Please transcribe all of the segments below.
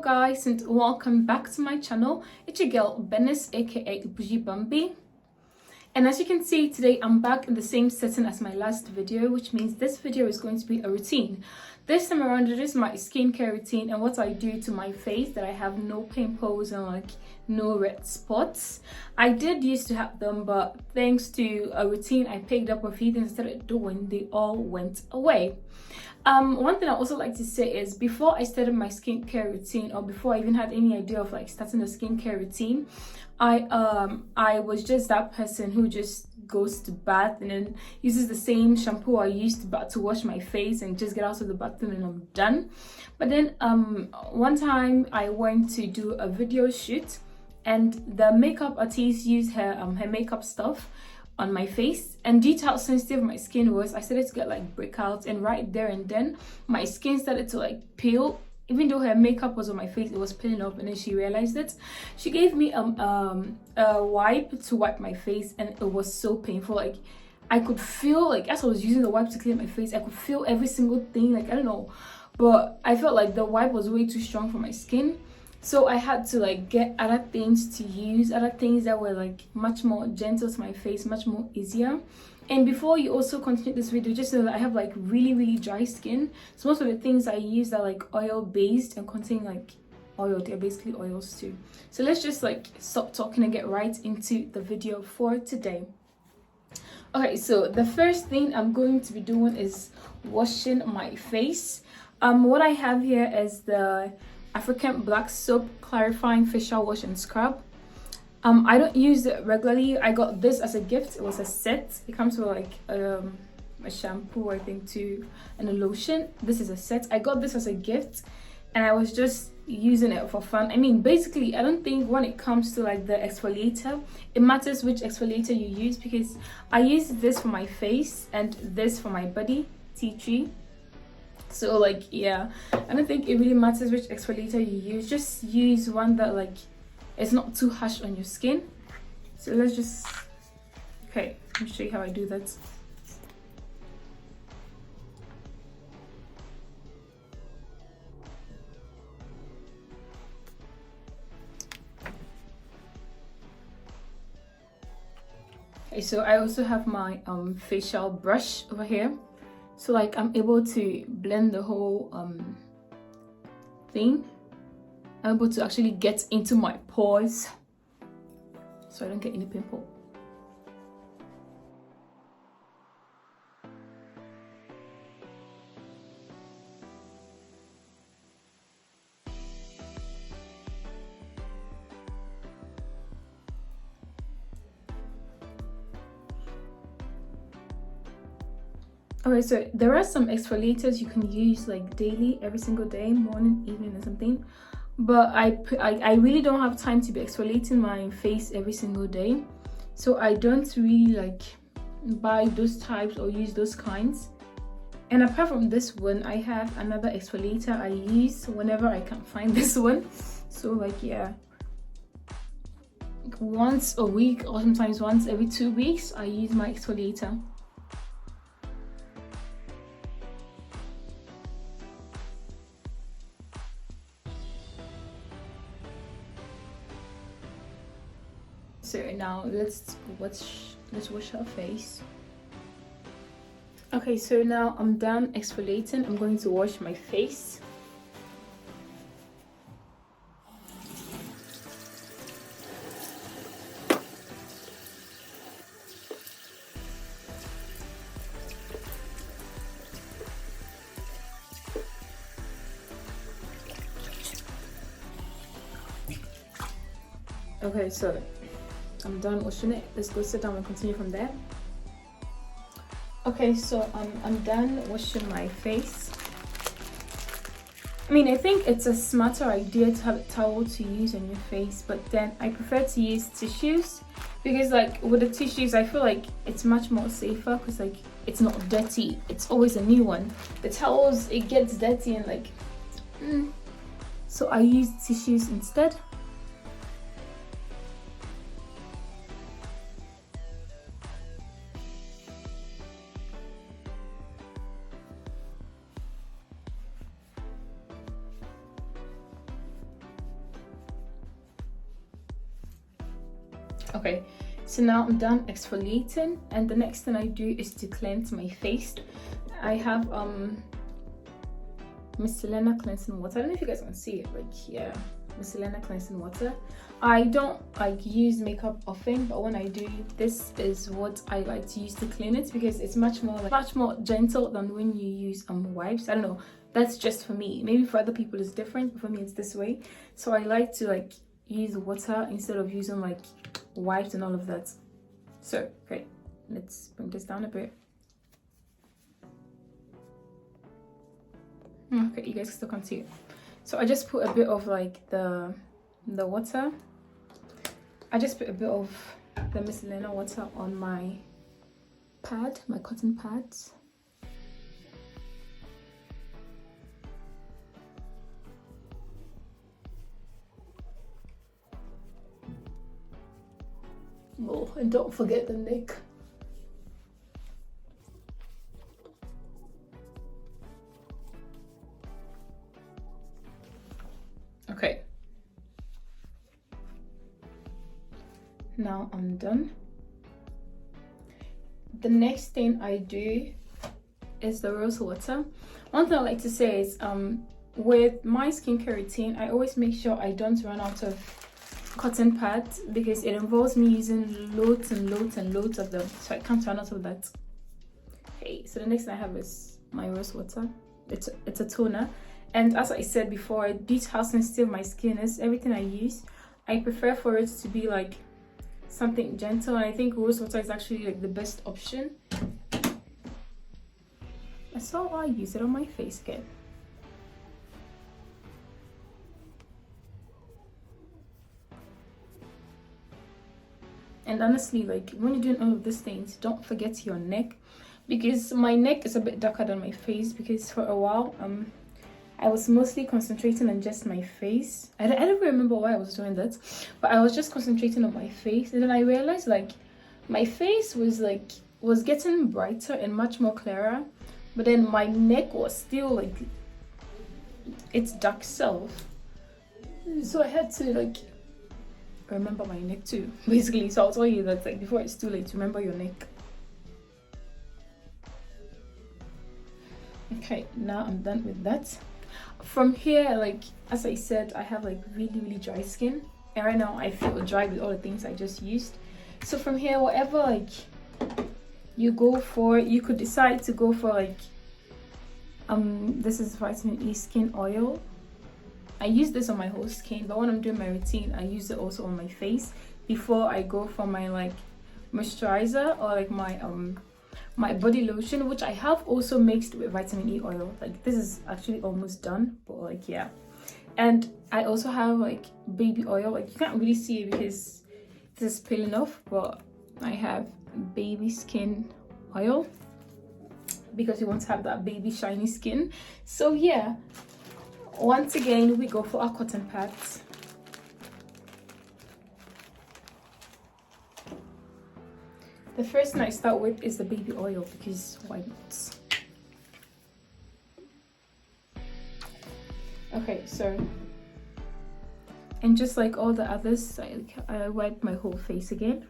guys, and welcome back to my channel. It's your girl Benis, aka Bougie Bambi. And as you can see, today I'm back in the same setting as my last video, which means this video is going to be a routine. This time around, it is my skincare routine and what I do to my face that I have no pimples and like no red spots. I did used to have them, but thanks to a routine I picked up, a few things I started doing, they all went away. One thing I also like to say is before I started my skincare routine, or before I even had any idea of like starting a skincare routine, I was just that person who just goes to bath and then uses the same shampoo I used to wash my face and just get out of the bathroom and I'm done. But then one time I went to do a video shoot and the makeup artist used her makeup stuff on my face, and due to how sensitive my skin was, I started to get like breakouts, and right there and then my skin started to like peel. Even though her makeup was on my face, it was peeling off, and then she realized it. She gave me a wipe to wipe my face, and it was so painful. Like I could feel, like as I was using the wipe to clean my face, I could feel every single thing. Like I don't know, but I felt like the wipe was way too strong for my skin. So I had to like get other things to use, other things that were like much more gentle to my face, much more easier. And before you also continue this video, just know that I have like really dry skin. So most of the things I use are like oil based and contain like oil. They're basically oils too. So let's just like stop talking and get right into the video for today. Okay, so the first thing I'm going to be doing is washing my face. What I have here is the African Black Soap Clarifying Facial Wash and Scrub. I don't use it regularly. I got this as a gift. It was a set. It comes with like a shampoo, I think, too, and a lotion. This is a set. I got this as a gift and I was just using it for fun. I mean, basically, I don't think when it comes to like the exfoliator, it matters which exfoliator you use, because I use this for my face and this for my body, tea tree. So like, yeah, I don't think it really matters which exfoliator you use. Just use one that like it's not too harsh on your skin. So let's just, okay, let me show you how I do that. Okay, so I also have my facial brush over here. So like I'm able to blend the whole thing. I'm able to actually get into my pores so I don't get any pimple. Okay, so there are some exfoliators you can use like daily, every single day, morning, evening, or something. But I really don't have time to be exfoliating my face every single day, so I don't really like buy those types or use those kinds. And apart from this one, I have another exfoliator I use whenever I can't find this one. So like, yeah, like once a week or sometimes once every 2 weeks I use my exfoliator. So now let's wash her face. Okay, so now I'm done exfoliating. I'm going to wash my face. Okay, so I'm done washing it. Let's go sit down and continue from there. Okay, so I'm done washing my face. I mean, I think it's a smarter idea to have a towel to use on your face, but then I prefer to use tissues, because like with the tissues I feel like it's much more safer, because like it's not dirty. It's always a new one. The towels, it gets dirty and like so I use tissues instead. Okay, so now I'm done exfoliating, and the next thing I do is to cleanse my face. I have Miscellaneous cleansing water. I don't know if you guys can see it, like, yeah, Miscellaneous cleansing water. I don't like use makeup often, but when I do, this is what I like to use to clean it, because it's much more gentle than when you use wipes. I don't know, that's just for me. Maybe for other people it's different, but for me it's this way. So I like to like use water instead of using like wipes and all of that. So okay, let's bring this down a bit. Okay, you guys still can't see it. So I just put a bit of like the water. I just put a bit of the Miscellaneous water on my pad, my cotton pads. Oh, and don't forget the neck. Okay. Now I'm done. The next thing I do is the rose water. One thing I like to say is with my skincare routine, I always make sure I don't run out of cotton pads, because it involves me using loads and loads and loads of them, so I can't run out of that. Okay, so the next thing I have is my rose water. It's a toner, and as I said before, due to how sensitive my skin is, everything I use, I prefer for it to be like something gentle, and I think rose water is actually like the best option. So I use it on my face again. And honestly, like when you're doing all of these things, don't forget your neck, because my neck is a bit darker than my face, because for a while I was mostly concentrating on just my face. I don't remember why I was doing that, but I was just concentrating on my face, and then I realized like my face was getting brighter and much more clearer, but then my neck was still like its dark self. So I had to like remember my neck too, basically. So I'll tell you that like before it's too late, remember your neck. Okay, now I'm done with that. From here, like as I said, I have like really dry skin, and right now I feel dry with all the things I just used. So from here, whatever like you go for, you could decide to go for like this is vitamin E skin oil. I use this on my whole skin, but when I'm doing my routine, I use it also on my face before I go for my like moisturizer or like my body lotion, which I have also mixed with vitamin E oil. Like this is actually almost done, but like yeah. And I also have like baby oil. Like you can't really see it because this is peeling off, but I have baby skin oil because you want to have that baby shiny skin. So yeah, once again we go for our cotton pads. The first thing I start with is the baby oil, because why not? Okay, so, and just like all the others, I wipe my whole face again.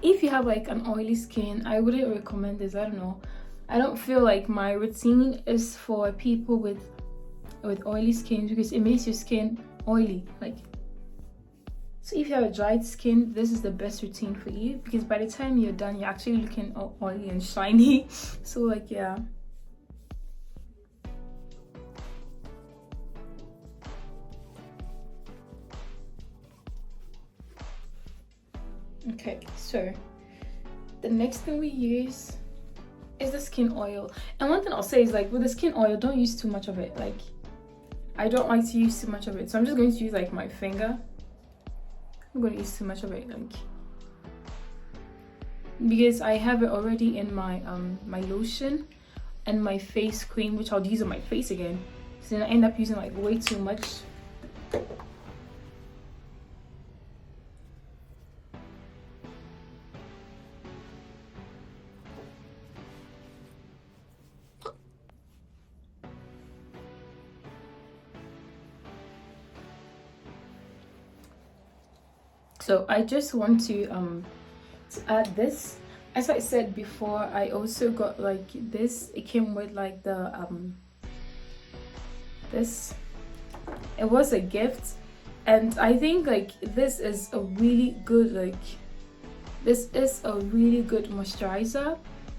If you have like an oily skin, I wouldn't recommend this. I don't know, I don't feel like my routine is for people with oily skin, because it makes your skin oily. Like, so if you have a dried skin, this is the best routine for you, because by the time you're done, you're actually looking oily and shiny. So like yeah. Okay, so the next thing we use is the skin oil. And one thing I'll say is like with the skin oil, don't use too much of it. Like I don't like to use too much of it, so I'm just going to use like my finger. I'm going to use too much of it, like, because I have it already in my my lotion and my face cream, which I'll use on my face again. So then I end up using like way too much. So I just want to add this. As I said before, I also got like this. It came with like the this. It was a gift, and I think like this is a really good moisturizer.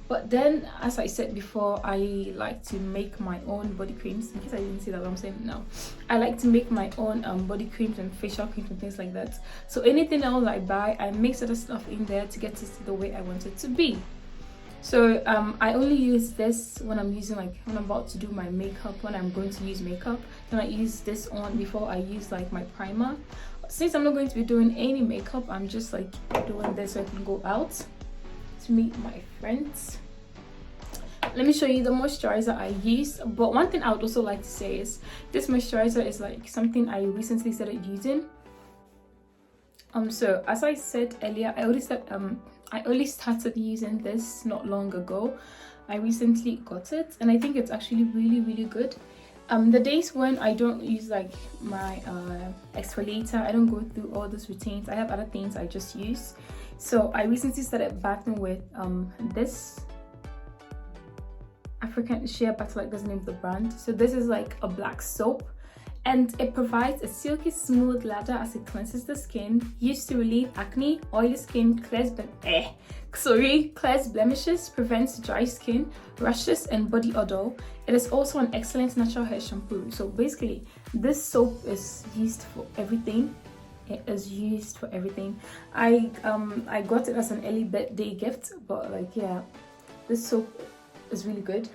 But then, as I said before, I like to make my own body creams. In case I didn't say that, I'm saying it now. I like to make my own body creams and facial creams and things like that. So anything else I buy, I mix other stuff in there to get it the way I want it to be. So I only use this when I'm using, like, when I'm about to do my makeup, when I'm going to use makeup. Then I use this on before I use like my primer. Since I'm not going to be doing any makeup, I'm just like doing this so I can go out to meet my friends. Let me show you the moisturizer I use. But one thing I would also like to say is this moisturizer is like something I recently started using. So as I said earlier, I only started using this not long ago. I recently got it, and I think it's actually really good. The days when I don't use like my exfoliator, I don't go through all those routines, I have other things I just use. So I recently started bathing with this African Shea Butter, like that's the name of the brand. So this is like a black soap, and it provides a silky smooth lather as it cleanses the skin, used to relieve acne, oily skin, clears blemishes, prevents dry skin, rashes, and body odor. It is also an excellent natural hair shampoo. So basically, this soap is used for everything. It is used for everything. I got it as an early birthday gift, but like, yeah, this soap is really good.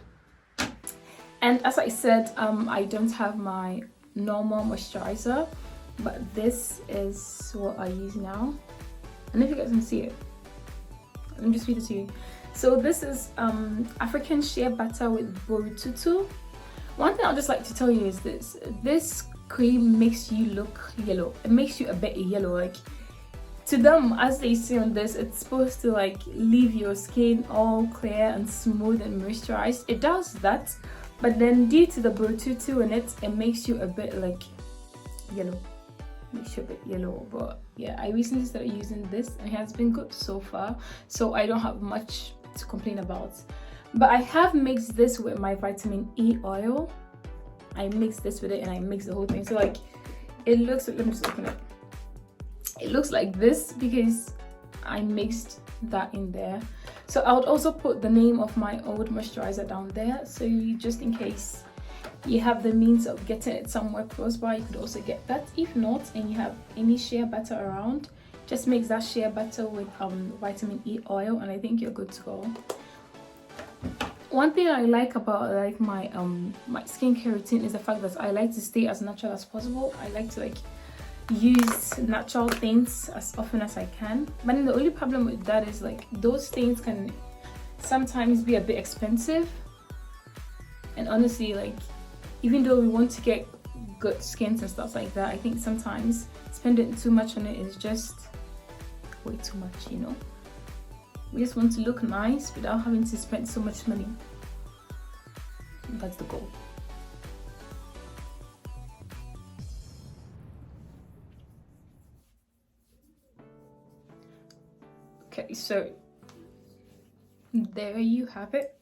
And as I said, I don't have my normal moisturizer, but this is what I use now. I don't know if you guys can see it. Let me just read it to you. So this is African Shea Butter with Borututu. One thing I'd just like to tell you is this cream makes you look yellow. It makes you a bit yellow. Like, to them, as they say on this, it's supposed to like leave your skin all clear and smooth and moisturized. It does that, but then due to the Borututu in it, it makes you a bit like yellow. Makes you a bit yellow. But yeah, I recently started using this and it has been good so far, so I don't have much to complain about. But I have mixed this with my vitamin E oil. I mixed this with it and I mixed the whole thing. So like, it looks, let me just open it. It looks like this because I mixed that in there. So I would also put the name of my old moisturizer down there, so you, just in case you have the means of getting it somewhere close by, you could also get that. If not, and you have any shea butter around, just mix that shea butter with vitamin E oil, and I think you're good to go. One thing I like about like my skincare routine is the fact that I like to stay as natural as possible. I like to like use natural things as often as I can, but then the only problem with that is like those things can sometimes be a bit expensive, and honestly, like, even though we want to get good skins and stuff like that, I think sometimes spending too much on it is just way too much, you know. We just want to look nice without having to spend so much money. That's the goal. Okay, so there you have it.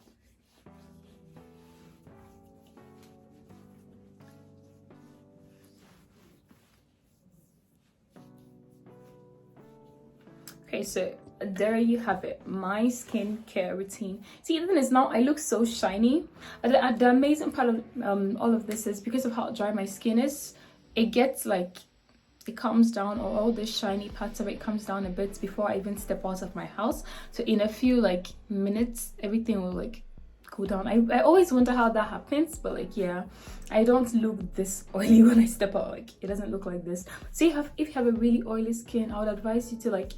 Okay, so there you have it, my skincare routine. See, the thing is, now I look so shiny. The amazing part of all of this is because of how dry my skin is, it gets like, it comes down, or all the shiny parts of it comes down a bit before I even step out of my house. So in a few like minutes, everything will like go down. I always wonder how that happens, but like, yeah, I don't look this oily when I step out. Like, it doesn't look like this. So if you have a really oily skin, I would advise you to like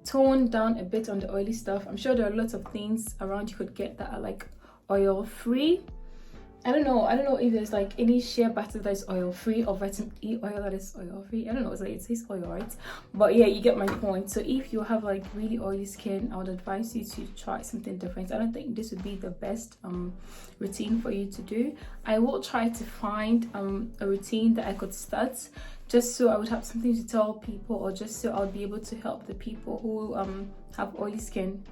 tone down a bit on the oily stuff. I'm sure there are lots of things around you could get that are like oil free, I don't know if there's like any shea butter that is oil free or vitamin E oil that is oil free. I don't know, it's like it says oil, right? But yeah, you get my point. So if you have like really oily skin, I would advise you to try something different. I don't think this would be the best routine for you to do. I will try to find a routine that I could start, just so I would have something to tell people, or just so I'll be able to help the people who have oily skin.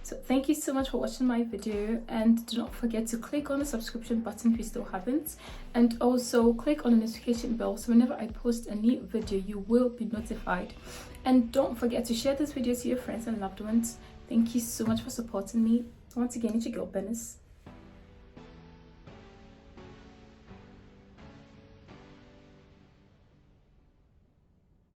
So thank you so much for watching my video, and do not forget to click on the subscription button if you still haven't, and also click on the notification bell so whenever I post a new video you will be notified. And don't forget to share this video to your friends and loved ones. Thank you so much for supporting me. Once again, it's your girl Bennis.